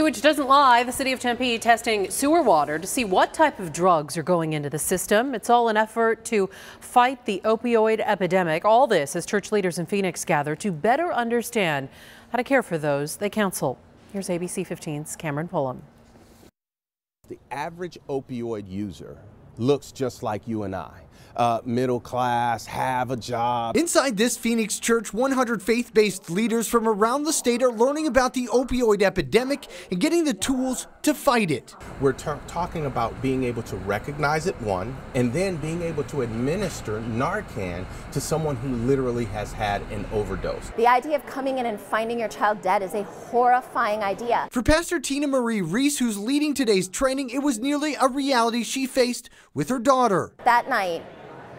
Sewage doesn't lie. The city of Tempe testing sewer water to see what type of drugs are going into the system. It's all an effort to fight the opioid epidemic. All this as church leaders in Phoenix gather to better understand how to care for those they counsel. Here's ABC 15's Cameron Pullum. The average opioid user looks just like you and I. Middle class, have a job. Inside this Phoenix church, 100 faith-based leaders from around the state are learning about the opioid epidemic and getting the tools to fight it. We're talking about being able to recognize it, one, and then being able to administer Narcan to someone who literally has had an overdose. The idea of coming in and finding your child dead is a horrifying idea. For Pastor Tina Marie Reese, who's leading today's training, it was nearly a reality she faced with her daughter. That night,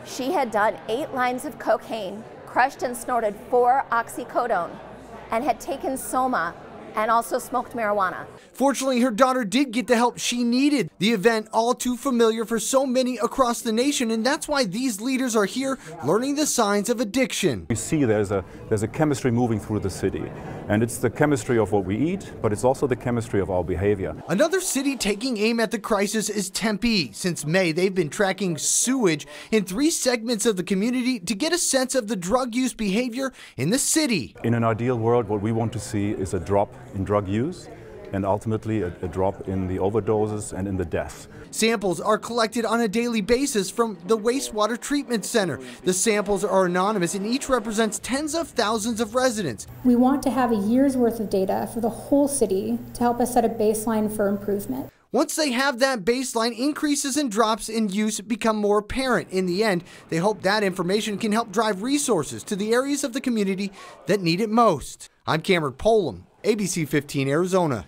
she had done 8 lines of cocaine, crushed and snorted 4 oxycodone, and had taken Soma and also smoked marijuana. Fortunately, her daughter did get the help she needed. The event all too familiar for so many across the nation, and that's why these leaders are here learning the signs of addiction. We see there's a chemistry moving through the city, and it's the chemistry of what we eat, but it's also the chemistry of our behavior. Another city taking aim at the crisis is Tempe. Since May, they've been tracking sewage in 3 segments of the community to get a sense of the drug use behavior in the city. In an ideal world, what we want to see is a drop in drug use and ultimately a drop in the overdoses and in the deaths. Samples are collected on a daily basis from the wastewater treatment center. The samples are anonymous and each represents tens of thousands of residents. We want to have a year's worth of data for the whole city to help us set a baseline for improvement. Once they have that baseline, increases and drops in use become more apparent. In the end, they hope that information can help drive resources to the areas of the community that need it most. I'm Cameron Pullum, ABC 15 Arizona.